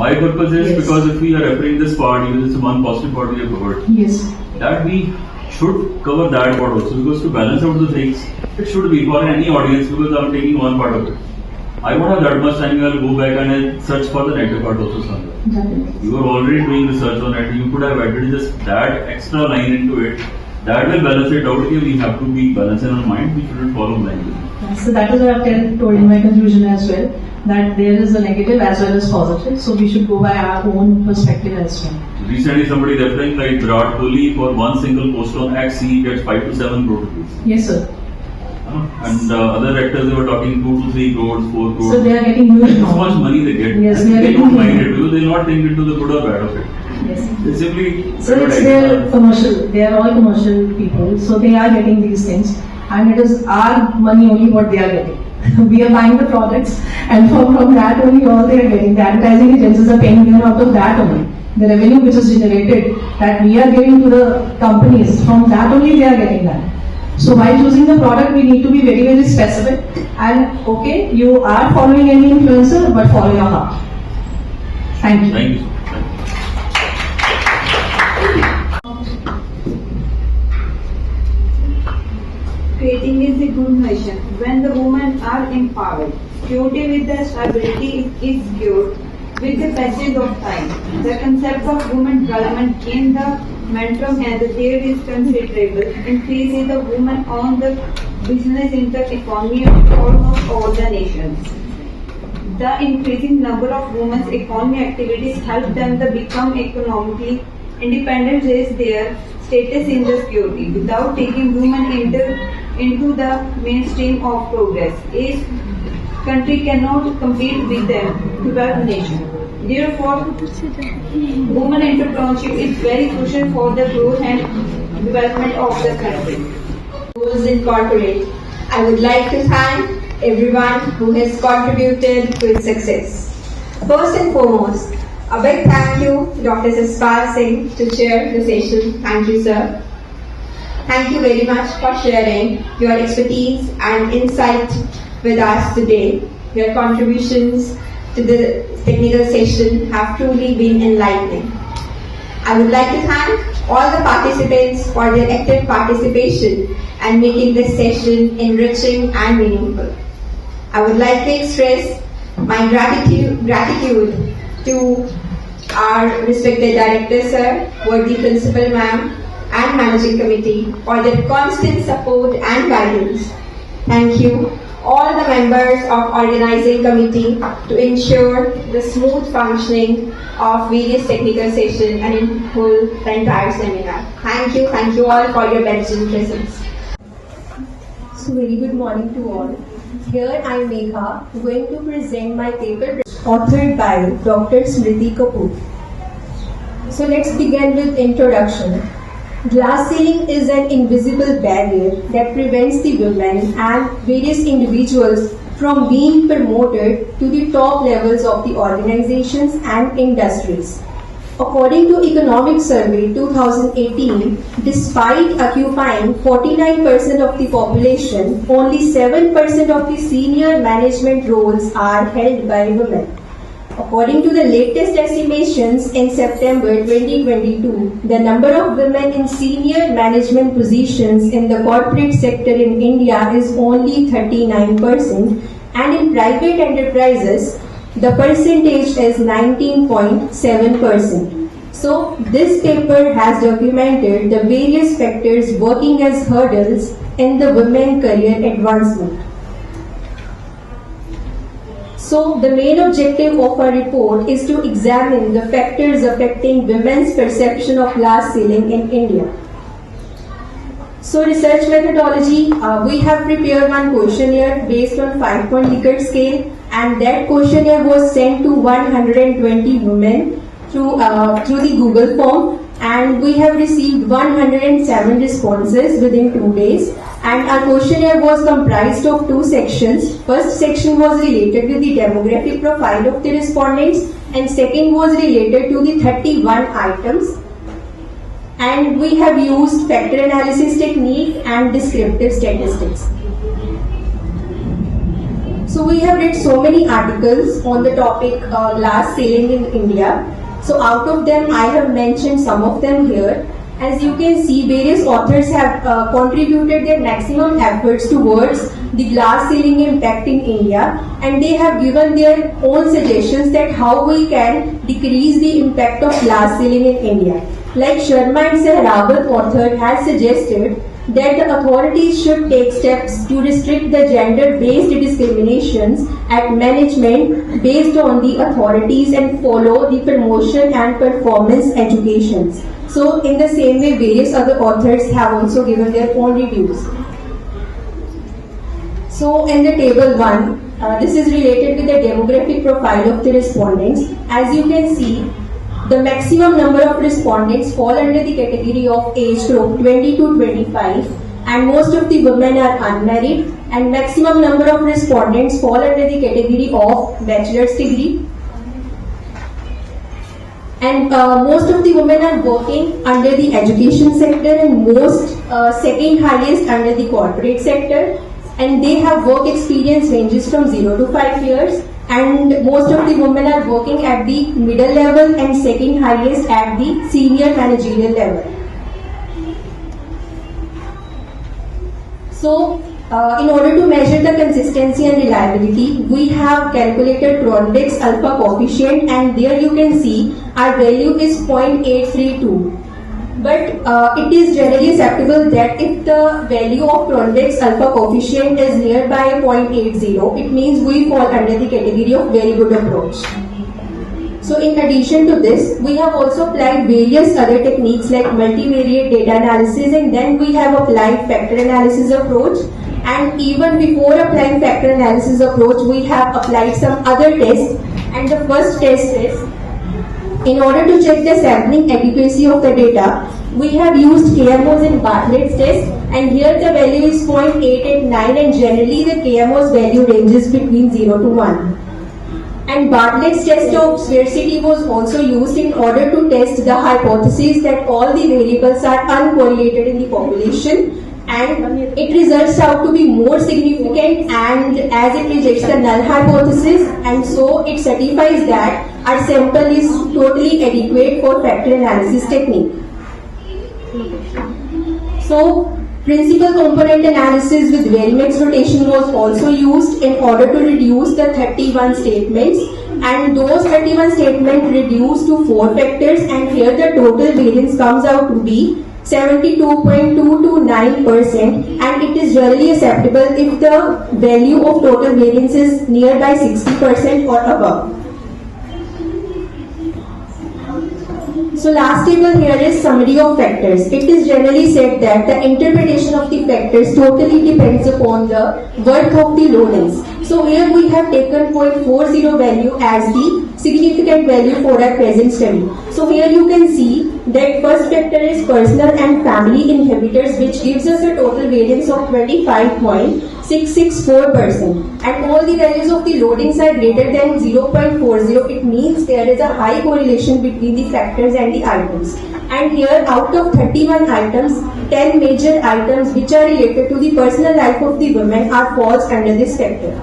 My purpose is Yes. because if we are referring this part, even this is one positive part we have covered, Yes. that we should cover that part also, because to balance out the things, it should be for any audience, because I'm taking one part of it. I won't have that much time. I'll go back and I'll search for the negative part also somewhere. Definitely. You are already doing research on it. You could have added just that extra line into it. That will balance it out. Here we have to be balanced in our mind. We shouldn't follow blindly. So that is what I've told in my conclusion as well, that there is a negative as well as positive. So we should go by our own perspective as well. Recently, somebody referring like Virat Kohli for one single post on X, he gets 5 to 7 crore rupees. Yes, sir. And other actors, they were talking 2 to 3 crores, 4 crores. So they are getting huge How amount. much money they get. Yes, And they are they getting don't huge. mind it because they will not think into the good or bad of it. Yes. They simply So it's their commercial. They are all commercial people. So they are getting these things, and it is our money only what they are getting. We are buying the products, and from that only all they are getting. The advertising agencies are paying them out of that only. The revenue which is generated that we are giving to the companies, from that only they are getting that. So while choosing the product, we need to be very, very specific. And okay, you are following any influencer, but follow your heart. Thank you. Thank you. Creating is a good nation when the women are empowered. Purity with the stability is cured with the passage of time. The concept of women development in the momentum and there is considerable increase in the women on the business in the economy of almost all the nations. The increasing number of women's economy activities help them to become economically independent, raise their status in the security without taking women into the mainstream of progress. A country cannot compete with them, developed nation. Therefore, women entrepreneurship is very crucial for the growth and development of the country. Goals Incorporate. I would like to thank everyone who has contributed to its success. First and foremost, a big thank you to Dr. Saspal Singh to chair the session. Thank you, sir. Thank you very much for sharing your expertise and insight with us today. Your contributions to the technical session have truly been enlightening. I would like to thank all the participants for their active participation and making this session enriching and meaningful. I would like to express my gratitude to our respected director, sir, worthy principal ma'am, and managing committee for their constant support and guidance. Thank you all the members of organizing committee to ensure the smooth functioning of various technical sessions and in whole the entire seminar. Thank you all for your benevolent presence. So very good morning to all. Here I am Megha, going to present my paper authored by Dr. Smriti Kapoor. So let's begin with introduction. Glass ceiling is an invisible barrier that prevents the women and various individuals from being promoted to the top levels of the organizations and industries. According to Economic Survey 2018, despite occupying 49% of the population, only 7% of the senior management roles are held by women. According to the latest estimations in September 2022, the number of women in senior management positions in the corporate sector in India is only 39%, and in private enterprises, the percentage is 19.7%. So, this paper has documented the various factors working as hurdles in the women career advancement. So, the main objective of our report is to examine the factors affecting women's perception of glass ceiling in India. So, research methodology, we have prepared one questionnaire based on 5-point Likert scale, and that questionnaire was sent to 120 women through the Google form, and we have received 107 responses within 2 days. And our questionnaire was comprised of 2 sections. First section was related with the demographic profile of the respondents, and second was related to the 31 items. And we have used factor analysis technique and descriptive statistics. So we have read so many articles on the topic glass ceiling in India. So out of them, I have mentioned some of them here. As you can see, various authors have contributed their maximum efforts towards the glass ceiling impact in India, and they have given their own suggestions that how we can decrease the impact of glass ceiling in India. Like Sharma and Sehrawat author has suggested that the authorities should take steps to restrict the gender-based discriminations at management based on the authorities and follow the promotion and performance educations. So in the same way, various other authors have also given their own reviews. So in the table 1, this is related with the demographic profile of the respondents. As you can see, the maximum number of respondents fall under the category of age group 20 to 25, and most of the women are unmarried, and maximum number of respondents fall under the category of bachelor's degree. And most of the women are working under the education sector, and most second highest under the corporate sector, and they have work experience ranges from 0 to 5 years, and most of the women are working at the middle level and second highest at the senior managerial level. So in order to measure the consistency and reliability, we have calculated Cronbach's alpha coefficient, and there you can see our value is 0.832. But it is generally acceptable that if the value of Cronbach's alpha coefficient is nearby 0.80, it means we fall under the category of very good approach. So in addition to this, we have also applied various other techniques like multivariate data analysis, and then we have applied factor analysis approach. And even before applying factor analysis approach, we have applied some other tests. And the first test is, in order to check the sampling adequacy of the data, we have used KMO's and Bartlett's test, and here the value is 0.889, and generally the KMO's value ranges between 0 to 1. And Bartlett's test of scarcity was also used in order to test the hypothesis that all the variables are uncorrelated in the population, and it results out to be more significant, and as it rejects the null hypothesis, and so it certifies that our sample is totally adequate for factor analysis technique. So principal component analysis with varimax rotation was also used in order to reduce the 31 statements, and those 31 statements reduced to 4 factors, and here the total variance comes out to be 72.229%, and it is generally acceptable if the value of total variance is nearby 60% or above. So last table here is summary of factors. It is generally said that the interpretation of the factors totally depends upon the worth of the loadings. So here we have taken 0.40 value as the significant value for our present study. So here you can see that first factor is personal and family inhibitors, which gives us a total variance of 25.664%, and all the values of the loadings are greater than 0.40. It means there is a high correlation between the factors and the items. And here out of 31 items, 10 major items which are related to the personal life of the women are falls under this factor.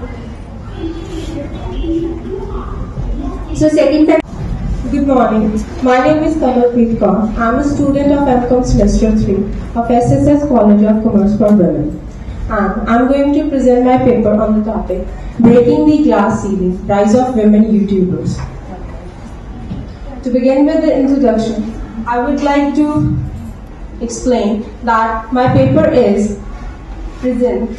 So second factor. Good morning. My name is Kamalpreet Kaur. I am a student of MCOM Semester 3 of SSS College of Commerce for Women. And I am going to present my paper on the topic Breaking the Glass Ceiling, Rise of Women YouTubers. To begin with the introduction, I would like to explain that my paper is present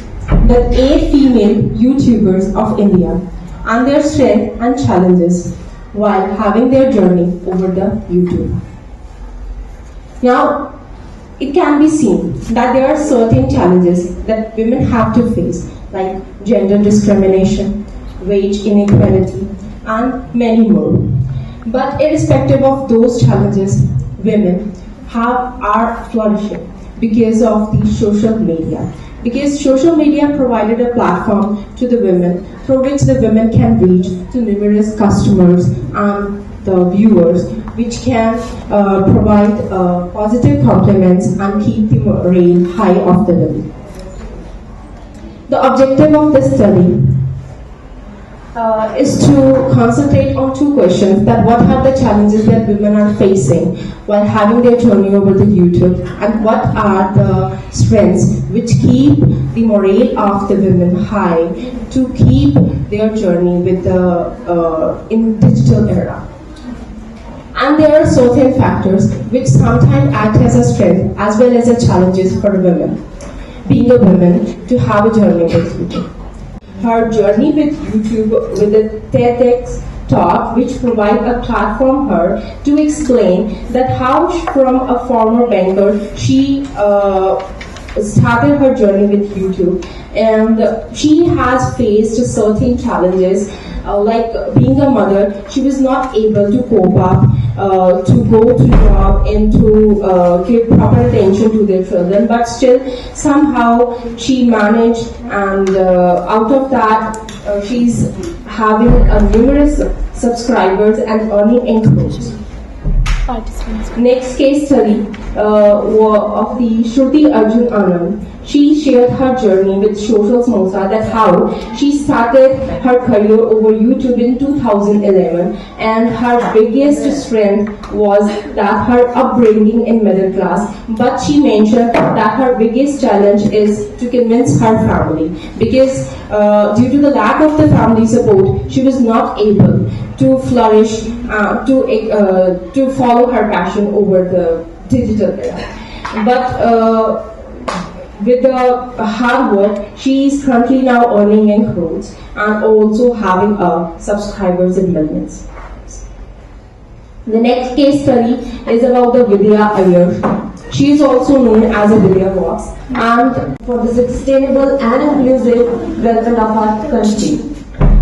the 8 female YouTubers of India and their strengths and challenges while having their journey over the YouTube. Now, it can be seen that there are certain challenges that women have to face, like gender discrimination, wage inequality, and many more. But irrespective of those challenges, women are flourishing because of the social media. Because social media provided a platform to the women through which the women can reach to numerous customers and the viewers, which can provide positive compliments and keep the morale high of the women. The objective of this study is to concentrate on two questions: that what are the challenges that women are facing while having their journey over the YouTube, and what are the strengths which keep the morale of the women high to keep their journey with the in digital era. And there are certain factors which sometimes act as a strength as well as a challenges for women, being a woman, to have a journey with YouTube. Her journey with YouTube, with the TEDx talk, which provide a platform her to explain that how from a former banker she started her journey with YouTube, and she has faced certain challenges. Like being a mother, she was not able to cope up, to go to job and to give proper attention to their children, but still somehow she managed, and out of that she's having numerous subscribers and earning income. Next case study of the Shruti Arjun Anand. She shared her journey with Social Samosa, that how she started her career over YouTube in 2011, and her biggest strength was that her upbringing in middle class, but she mentioned that her biggest challenge is to convince her family, because due to the lack of the family support, she was not able to flourish, to follow her passion over the digital era. But with the hard work, she is currently now earning in crores and also having subscribers in millions. The next case study is about the Vidya Iyer. She is also known as a Vidya Vox, and for the sustainable and inclusive development of our country.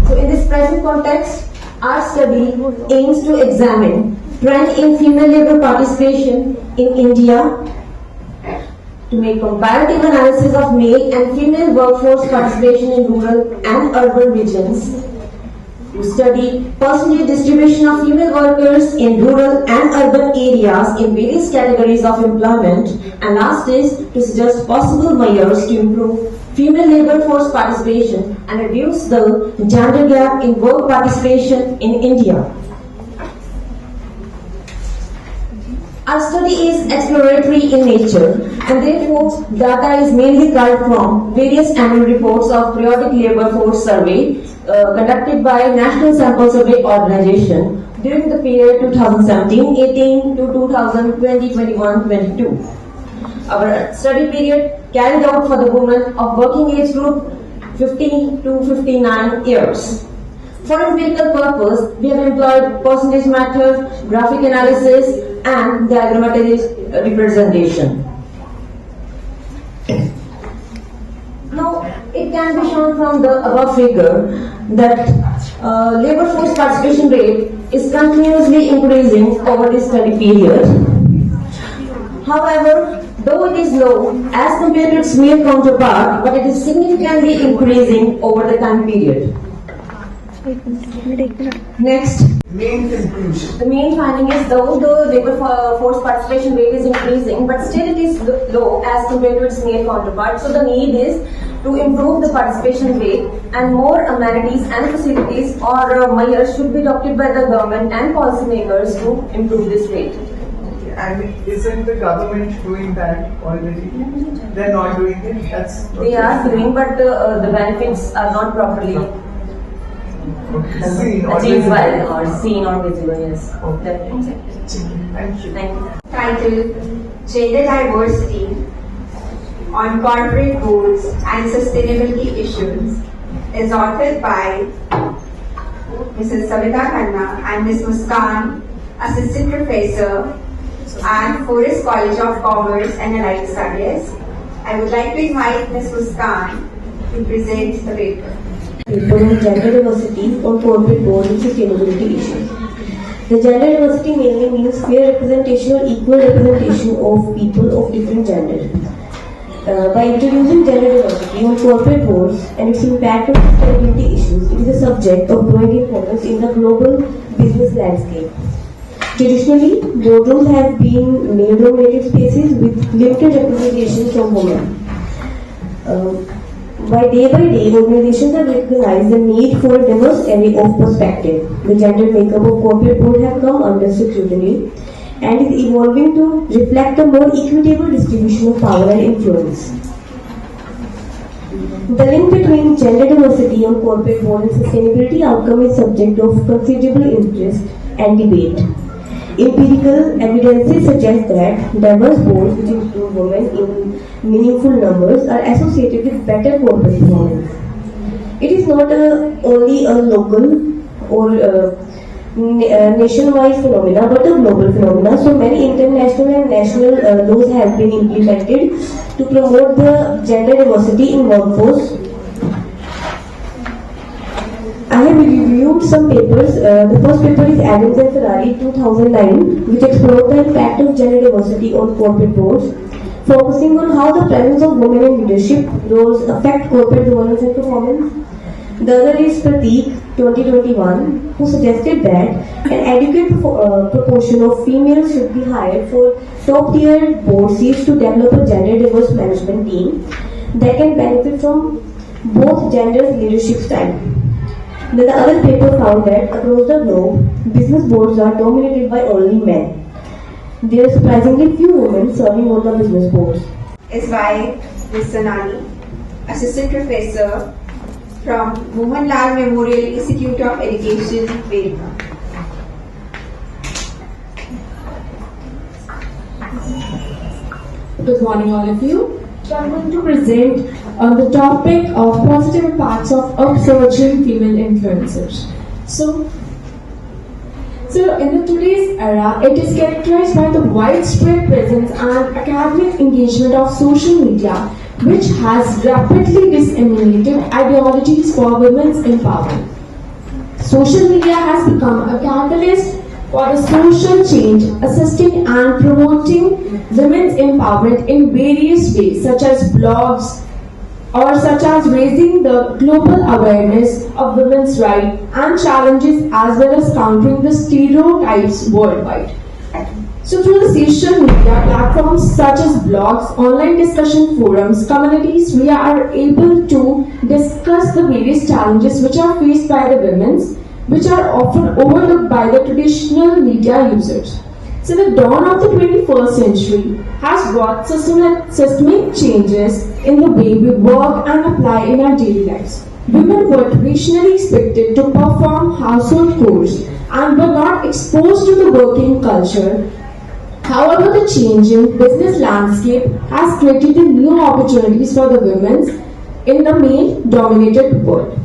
So in this present context, our study aims to examine trend in female labor participation in India, to make comparative analysis of male and female workforce participation in rural and urban regions, to study percentage distribution of female workers in rural and urban areas in various categories of employment, and last is to suggest possible measures to improve female labor force participation and reduce the gender gap in work participation in India. Our study is exploratory in nature, and therefore data is mainly derived from various annual reports of periodic labor force survey conducted by National Sample Survey Organization during the period 2017-18 to 2020-21-22. Our study period carried out for the women of working age group 15 to 59 years. For empirical purpose, we have employed percentage method, graphic analysis, and diagrammatic representation. Now, it can be shown from the above figure that labor force participation rate is continuously increasing over the study period. However, though it is low as compared to its male counterpart, but it is significantly increasing over the time period. Next, main conclusion. the main finding is though the labor force participation rate is increasing, but still it is low as compared to its male counterpart. So the need is to improve the participation rate, and more amenities and facilities or measures should be adopted by the government and policymakers to improve this rate. And isn't the government doing that already? They're not doing it. That's They are doing, but the benefits are not properly seen or achieved visible. by or seen or visible. Yes, Okay. definitely. Thank you. Thank you. Titled Gender Diversity on Corporate Goals and Sustainability Issues is authored by Mrs. Savita Khanna and Ms. Muskan, Assistant Professor at Forest College of Commerce and Allied Studies. I would like to invite Ms. Muskan to present the paper. Paper on gender diversity on corporate board and sustainability issues. The gender diversity mainly means fair representation or equal representation of people of different genders. By introducing gender diversity on corporate boards and its impact on sustainability issues, it is a subject of growing importance in the global business landscape. Traditionally, boardrooms have been male-dominated spaces with limited representation from women. By day, organizations have recognized the need for a diverse array of perspective. The gender makeup of corporate board have come under scrutiny and is evolving to reflect a more equitable distribution of power and influence. The link between gender diversity on corporate board and sustainability outcome is subject of considerable interest and debate. Empirical evidences suggest that diverse boards which include women in meaningful numbers are associated with better corporate performance. It is not only a local or nationwide phenomena but a global phenomena. So many international and national laws have been implemented to promote the gender diversity in workforce. I have reviewed some papers. The first paper is Adams and Ferrari 2009, which explored the impact of gender diversity on corporate boards, focusing on how the presence of women in leadership roles affect corporate governance and performance. The other is Prateek 2021, who suggested that an adequate proportion of females should be hired for top-tier board seats to develop a gender-diverse management team that can benefit from both genders' leadership style. Then the other paper found that across the globe, business boards are dominated by only men. There are surprisingly few women serving on the business boards. Is by Ms. Sanani, Assistant Professor from Mohanlal Memorial Institute of Education, Vedika. Good morning, all of you. So I'm going to present on the topic of positive impacts of upsurging female influencers. So in the today's era, it is characterized by the widespread presence and academic engagement of social media, which has rapidly disseminated ideologies for women's empowerment. Social media has become a catalyst for the social change, assisting and promoting women's empowerment in various ways, such as blogs, or such as raising the global awareness of women's rights and challenges, as well as countering the stereotypes worldwide. So through the social media platforms such as blogs, online discussion forums, communities, we are able to discuss the various challenges which are faced by the women, which are often overlooked by the traditional media users. So the dawn of the 21st century has brought systemic changes in the way we work and apply in our daily lives. Women were traditionally expected to perform household chores and were not exposed to the working culture. However, the changing business landscape has created new opportunities for the women in the male-dominated world.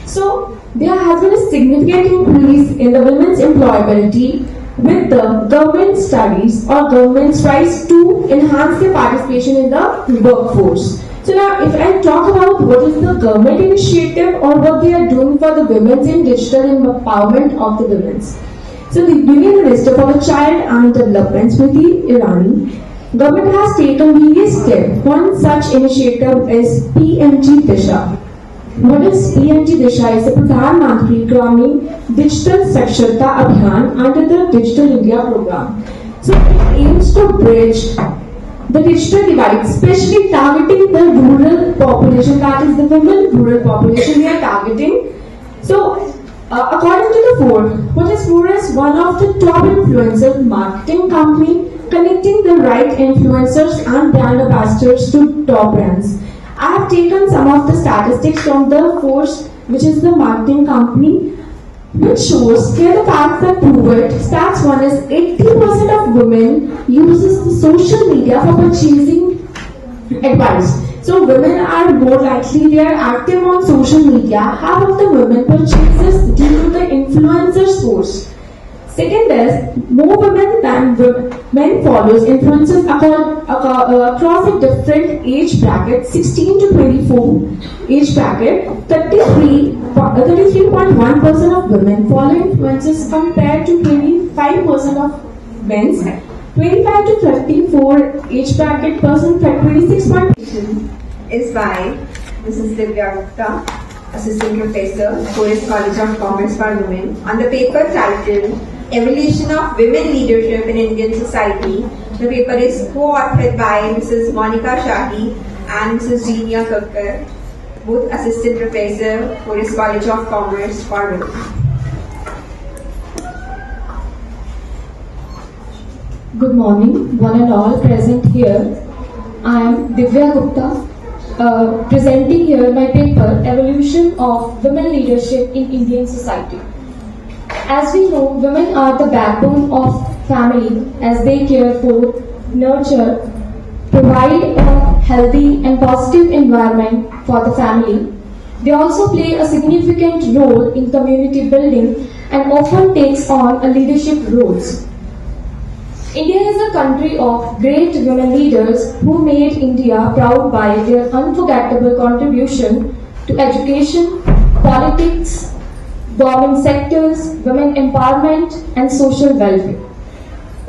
So, there has been a significant increase in the women's employability with the government studies or government tries to enhance their participation in the workforce. So now, if I talk about what is the government initiative or what they are doing for the women in digital empowerment of the women. So the Union Minister for the Child and Development, Smriti Irani, government has taken various steps. One such initiative is PMG Disha. What is PMG Disha? Is the Pradhan Mantri Gramin Digital Saksharta Abhiyan under the Digital India program. So it aims to bridge the digital divide, especially targeting the rural population, that is the women rural population we are targeting. So according to the Ford, what is Ford is one of the top influencer marketing company connecting the right influencers and brand ambassadors to top brands. I have taken some of the statistics from the Force, which is the marketing company, which shows here the facts that prove it. Stats 1 is 80% of women uses the social media for purchasing advice. So women are more likely, they are active on social media. Half of the women purchases due to the influencers force. Second is, more women than men follows influencers across a different age bracket, 16 to 24 age bracket. 33.1% of women follow influencers compared to 25% of men. 25 to 34 age bracket person, 26.2%. Is by Mrs. Divya Gupta, Assistant Professor, Forest College of Commerce for Women, on the paper titled Evolution of Women Leadership in Indian Society. The paper is co-authored by Mrs. Monica Shahi and Mrs. Jeenia Kakkar, both Assistant Professor, Forest College of Commerce, Parvati. Good morning, one and all present here. I am Divya Gupta, presenting here my paper, Evolution of Women Leadership in Indian Society. As we know, women are the backbone of family as they care for, nurture, provide a healthy and positive environment for the family. They also play a significant role in community building and often takes on a leadership roles. India is a country of great women leaders who made India proud by their unforgettable contribution to education, politics, government sectors, women empowerment and social welfare.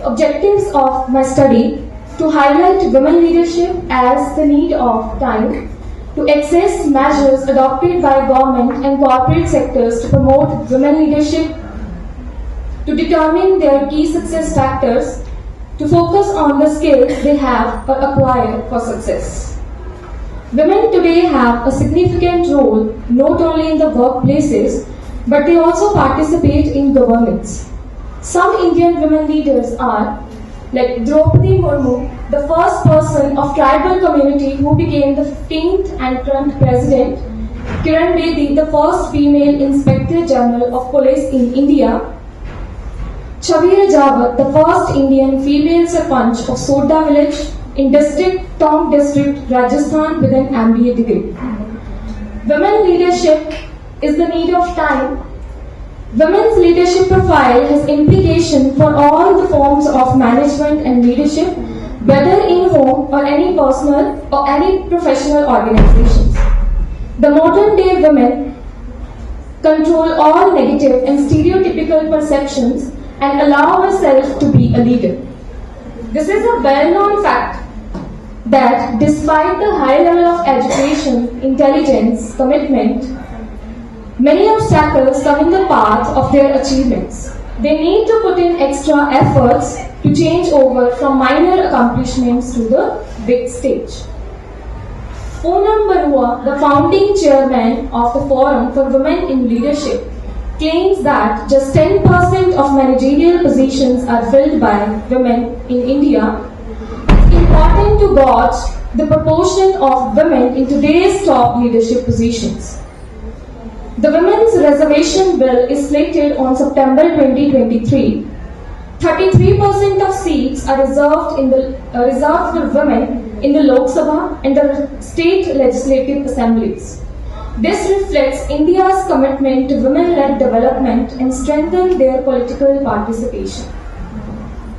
Objectives of my study: to highlight women leadership as the need of time, to assess measures adopted by government and corporate sectors to promote women leadership, to determine their key success factors, to focus on the skills they have or acquire for success. Women today have a significant role not only in the workplaces, but they also participate in governance. Some Indian women leaders are like Draupadi Murmu, the first person of tribal community who became the 15th and current president, Kiran Bedi, the first female Inspector General of Police in India, Chavir Jawat, the first Indian female Sarpanch of Soda village in district Tong district, Rajasthan with an MBA degree. Women leadership is the need of time. Women's leadership profile has implication for all the forms of management and leadership, whether in home or any personal or any professional organizations. The modern day women control all negative and stereotypical perceptions and allow herself to be a leader. This is a well-known fact that despite the high level of education, intelligence, commitment, many obstacles come in the path of their achievements. They need to put in extra efforts to change over from minor accomplishments to the big stage. Poonam Barua, the founding chairman of the Forum for Women in Leadership, claims that just 10% of managerial positions are filled by women in India. It's important to gauge the proportion of women in today's top leadership positions. The Women's Reservation Bill is slated on September 2023. 33% of seats are reserved for women in the Lok Sabha and the state legislative assemblies. This reflects India's commitment to women-led development and strengthen their political participation.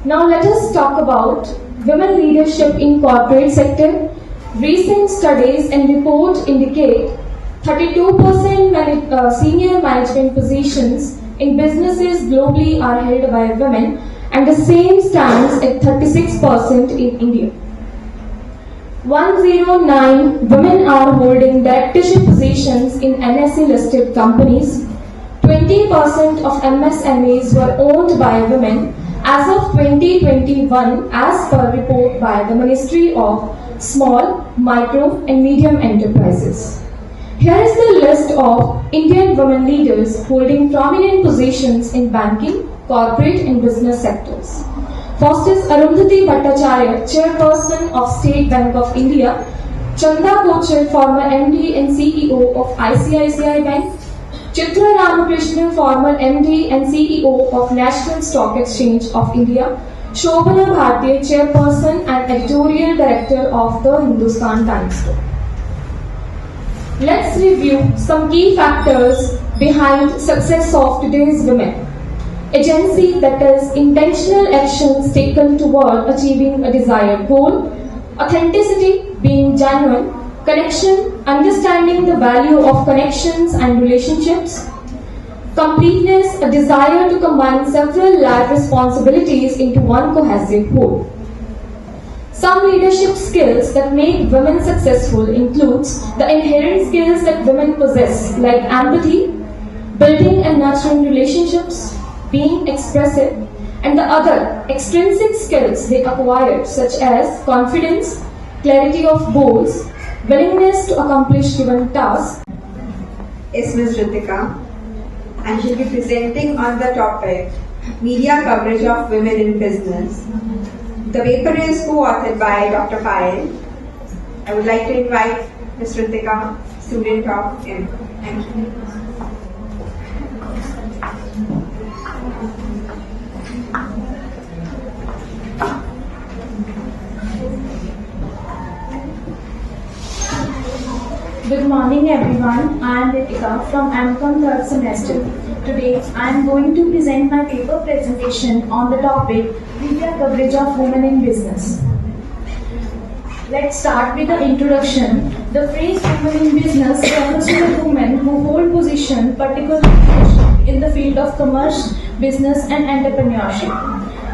Now let us talk about women leadership in corporate sector. Recent studies and reports indicate 32% senior management positions in businesses globally are held by women, and the same stands at 36% in India. 109 women are holding directorship positions in NSE listed companies. 20% of MSMEs were owned by women as of 2021, as per report by the Ministry of Small, Micro and Medium Enterprises. Here is the list of Indian women leaders holding prominent positions in banking, corporate and business sectors. First is Arundhati Bhattacharya, Chairperson of State Bank of India; Chanda Kochar, former MD and CEO of ICICI Bank; Chitra Ramakrishnan, former MD and CEO of National Stock Exchange of India; Shobhana Bhartiya, Chairperson and Editorial Director of the Hindustan Times. Let's review some key factors behind success of today's women. Agency, that is intentional actions taken toward achieving a desired goal. Authenticity, being genuine. Connection, understanding the value of connections and relationships. Completeness, a desire to combine several life responsibilities into one cohesive whole. Some leadership skills that make women successful includes the inherent skills that women possess, like empathy, building and nurturing relationships, being expressive, and the other extrinsic skills they acquire, such as confidence, clarity of goals, willingness to accomplish given tasks. Is Ms. Ritika, and she'll be presenting on the topic Media Coverage of Women in Business. The paper is co-authored by Dr. Payal. I would like to invite Ms. Ritika, student of M. Thank you. Good morning everyone, I am Ritika from MCOM 3rd semester. Today I am going to present my paper presentation on the topic Media Coverage of Women in Business. Let's start with the introduction. The phrase women in business refers to the women who hold position, particularly in the field of commerce, business and entrepreneurship.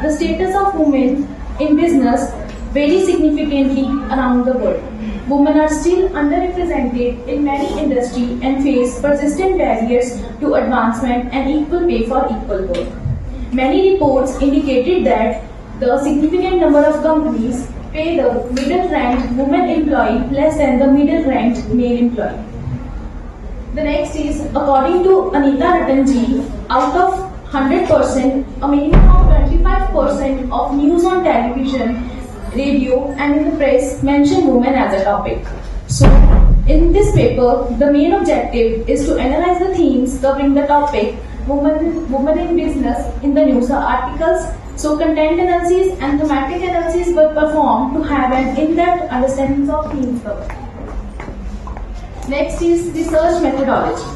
The status of women in business varies significantly around the world. Women are still underrepresented in many industries and face persistent barriers to advancement and equal pay for equal work. Many reports indicated that the significant number of companies pay the middle-ranked women employee less than the middle-ranked male employee. The next is, according to Anita Rattanji, out of 100%, a minimum of 25% of news on television, radio and in the press mention women as a topic. So, in this paper, the main objective is to analyze the themes covering the topic women in business in the news articles. So, content analysis and thematic analysis were performed to have an in-depth understanding of themes covered. Next is research methodology.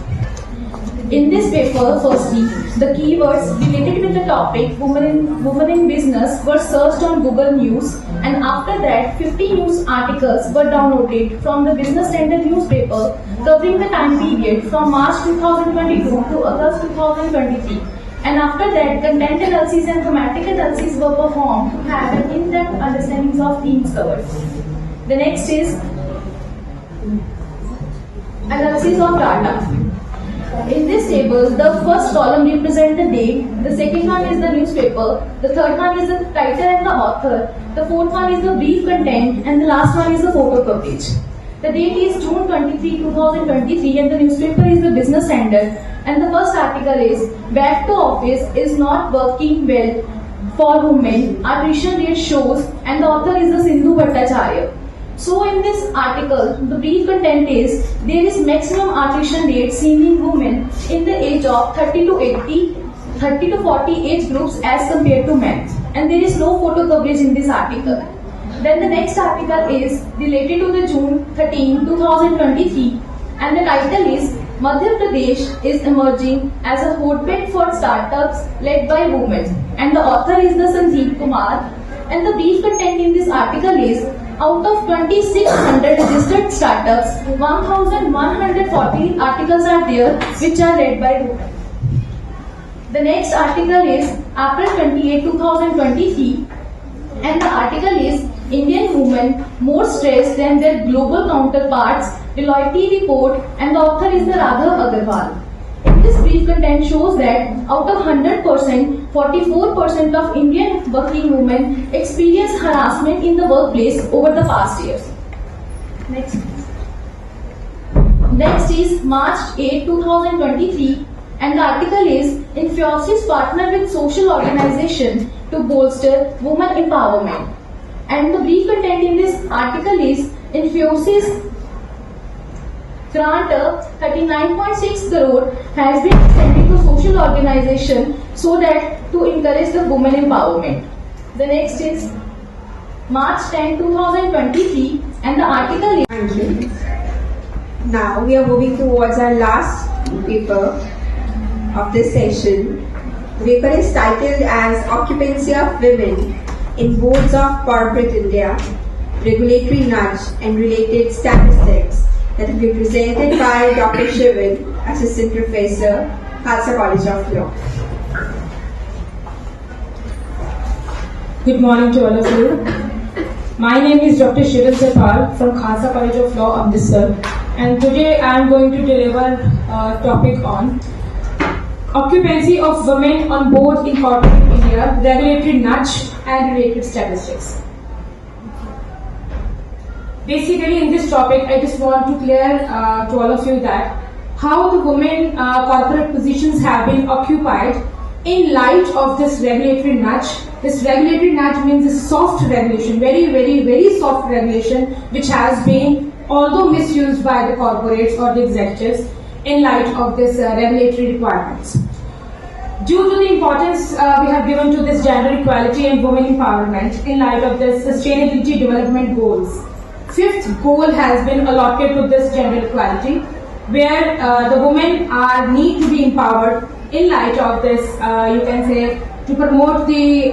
In this paper, firstly, the keywords related with the topic women in business were searched on Google News, and after that 50 news articles were downloaded from the Business Standard newspaper covering the time period from March 2022 to August 2023. And after that, content analysis and thematic analysis were performed to have an in-depth understanding of themes covered. The next is analysis of data. In this table, the first column represents the date, the second one is the newspaper, the third one is the title and the author, the fourth one is the brief content, and the last one is the photo coverage. The date is June 23, 2023, and the newspaper is the Business Standard, and the first article is Back to Office is not working well for women, attrition rate shows, and the author is the Sindhu Bhattacharya. So in this article, the brief content is, there is maximum attrition rate seen in women in the age of 30 to 40 age groups as compared to men. And there is no photo coverage in this article. Then the next article is related to the June 13, 2023, and the title is Madhya Pradesh is emerging as a hotbed for startups led by women. And the author is the Sandeep Kumar. And the brief content in this article is, out of 2,600 registered startups, 1,140 articles are there which are led by women. The next article is April 28, 2023, and the article is Indian women more stressed than their global counterparts, Deloitte report, and the author is the Raghav Agarwal. In this brief content shows that out of 100%, 44% of Indian working women experience harassment in the workplace over the past years. Next is March 8, 2023, and the article is Infosys partner with social organization to bolster women empowerment. And the brief content in this article is Infosys grant of 39.6 crore has been extended to social organization so that to encourage the women empowerment. The next is March 10, 2023, and the article is. Thank you. Now we are moving towards our last paper of this session. The paper is titled as Occupancy of Women in Boards of Corporate India, Regulatory Nudge and Related Statistics, that will be presented by Dr. Shivan, Assistant Professor, Khalsa College of Law. Good morning to all of you. My name is Dr. Shivan Sarpal from Khalsa College of Law, Amritsar, and today I am going to deliver a topic on occupancy of women on board in corporate India, regulatory nudge and related statistics. Basically, in this topic, I just want to clear to all of you that how the women corporate positions have been occupied in light of this regulatory nudge. This regulatory nudge means a soft regulation, very, very, very soft regulation, which has been although misused by the corporates or the executives in light of this regulatory requirements. Due to the importance we have given to this gender equality and women empowerment in light of the sustainability development goals, fifth goal has been allotted to this gender equality, where the women need to be empowered in light of this, you can say, to promote the,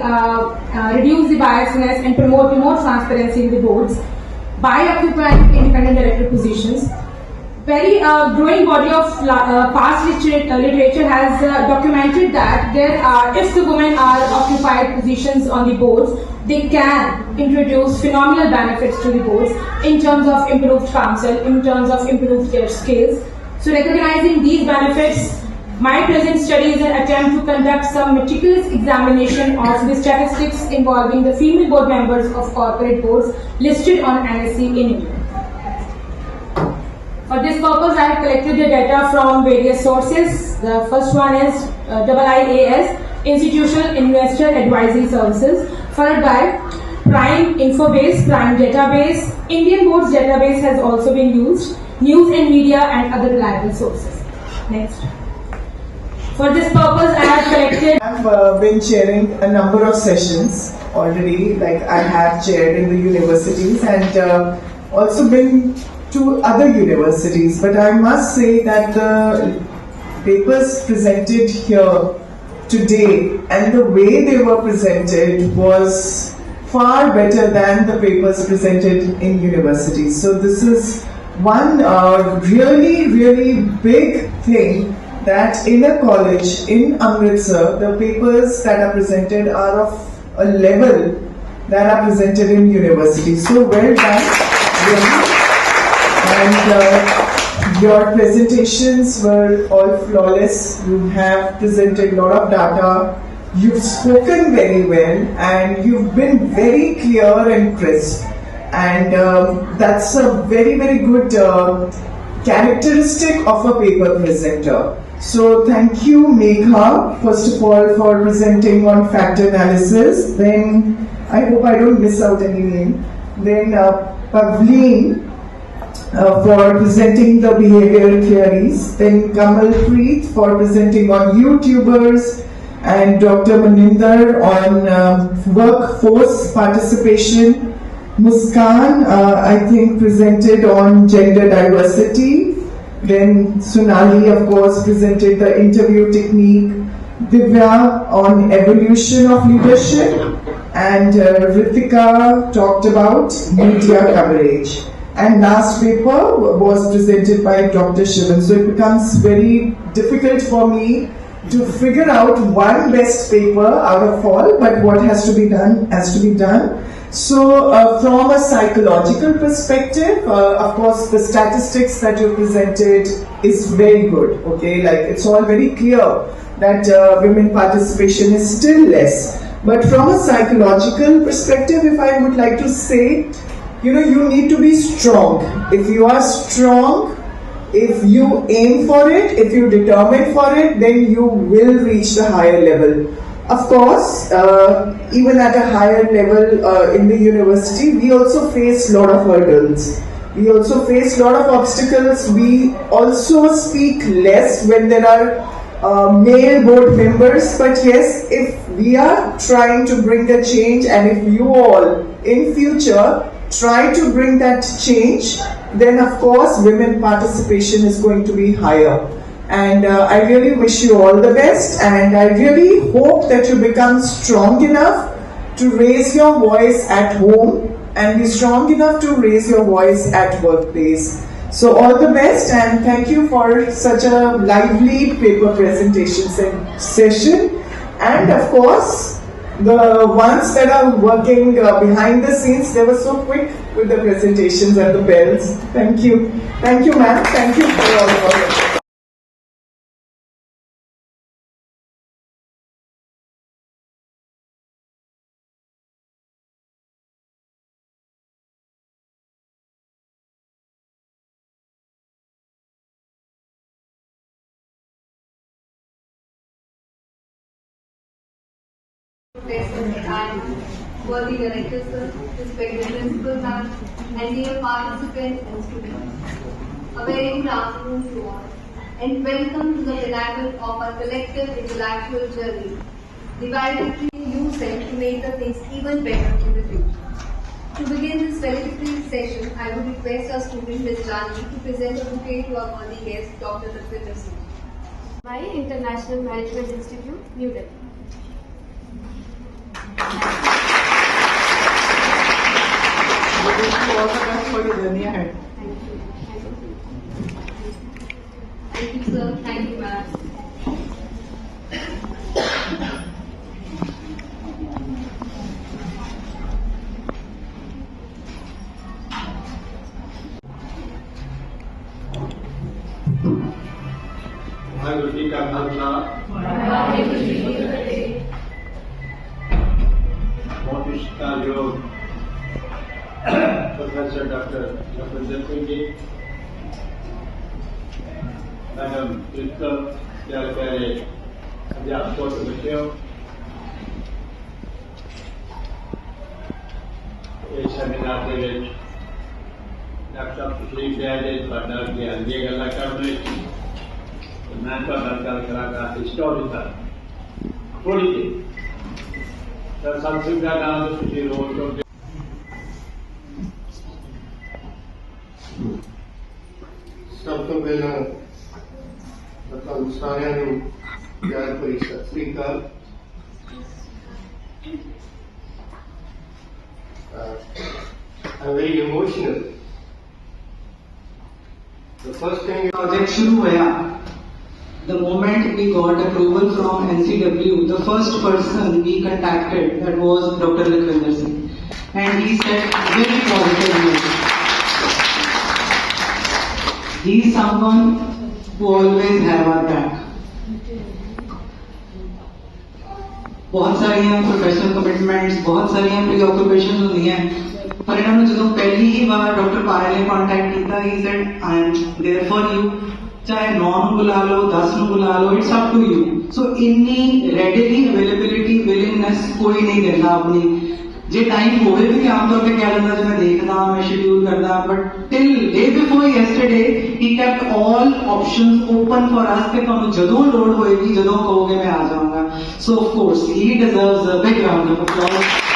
reduce the biasness and promote more transparency in the boards by occupying independent director positions. Very growing body of past literature has documented that if the women are occupied positions on the boards, they can introduce phenomenal benefits to the boards in terms of improved counsel, in terms of improved their skills. So recognizing these benefits, my present study is an attempt to conduct some meticulous examination of the statistics involving the female board members of corporate boards listed on NSE in India. For this purpose, I have collected the data from various sources. The first one is IIAS, Institutional Investor Advisory Services, followed by Prime Infobase, Prime Database, Indian Boards Database has also been used, News and Media and other reliable sources. Next. For this purpose, I have collected. I have been chairing a number of sessions already, like I have chaired in the universities and also been to other universities, but I must say that the papers presented here today and the way they were presented was far better than the papers presented in universities. So this is one really, really big thing, that in a college in Amritsar, the papers that are presented are of a level that are presented in universities. So well done, really. And your presentations were all flawless. You have presented a lot of data. You've spoken very well and you've been very clear and crisp. And that's a very, very good characteristic of a paper presenter. So thank you, Megha, first of all, for presenting on factor analysis. Then, I hope I don't miss out any name. Then Pavleen, for presenting the behavioral theories, then Kamal Preet for presenting on YouTubers, and Dr. Maninder on workforce participation. Muskan, I think, presented on gender diversity. Then Sunali, of course, presented the interview technique. Divya on evolution of leadership, and Ritika talked about media coverage. And last paper was presented by Dr. Shivan. So it becomes very difficult for me to figure out one best paper out of all, but what has to be done has to be done. So from a psychological perspective, of course, the statistics that you presented is very good. Okay, like it's all very clear that women participation is still less. But from a psychological perspective, if I would like to say, you need to be strong. If you are strong, if you aim for it, if you determine for it, then you will reach the higher level. Of course, even at a higher level in the university, we also face a lot of hurdles. We also face a lot of obstacles. We also speak less when there are male board members. But yes, if we are trying to bring a change, and if you all in future try to bring that change, then of course women participation is going to be higher. And I really wish you all the best, and I really hope that you become strong enough to raise your voice at home and be strong enough to raise your voice at workplace. So all the best, and thank you for such a lively paper presentation session. And of course, the ones that are working behind the scenes, they were so quick with the presentations and the bells. Thank you. Thank you, ma'am. Thank you for all of it. Professors and worthy directors, sir, respected principal ma'am, and dear participants and students. A very good afternoon to all, and welcome to the pinnacle of our collective intellectual journey, divided between you said to make the things even better in the future. To begin this valedictory session, I would request our student Ms. Janvi to present a bouquet to our worthy guest, Dr. Lakwinder Singh. by International Management Institute, New Delhi. I wish you all the best for your journey ahead. Thank you, sir. Thank you, ma'am. Waheguru ji का खालसा बहुत इष्टयोग professor doctor Lakhwinder Singh ji, madam principal, प्यारे प्यारे अध्यापकों और बच्चों, इस seminar के doctor साहब तशरीफ ले आए ज्ञान दी गल्लां करने मैं गल करा हिस्टोरिकल थोड़ी जी सत्संग का नाम तो तुझे रोज तो सब तो पहला सारिया प्यार भरी सत श्री अकाल। I'm very emotional. The first thing project शुरू हुआ, the moment we got approval from NCW, the first person we contacted that was Dr. Lakwinder Singh, and he said very positive news. He is someone who always have our back. बहुत सारियां professional commitments, बहुत सारियां प्रीऑक्यूपेशन होंदी हैं, पर इन्होंने जो पहली ही बार डॉक्टर पायल ने कॉन्टैक्ट किया, he said I am there for you, चाहे 9 बुला लो 10 बुला लो, it's up to you. So इन्नी रेडिली अवेलेबिलिटी विलिंगनेस कोई नहीं देता अपनी, जे टाइम होवे भी आमतौर पर कह दिंदा मैं देखदा मैं शेड्यूल करदा, but till day before yesterday he kept all options open for us कि तुहानू जदों लोड़ होएगी, जदों कहोगे मैं आ जाऊंगा। सो of course he deserves a big round of applause.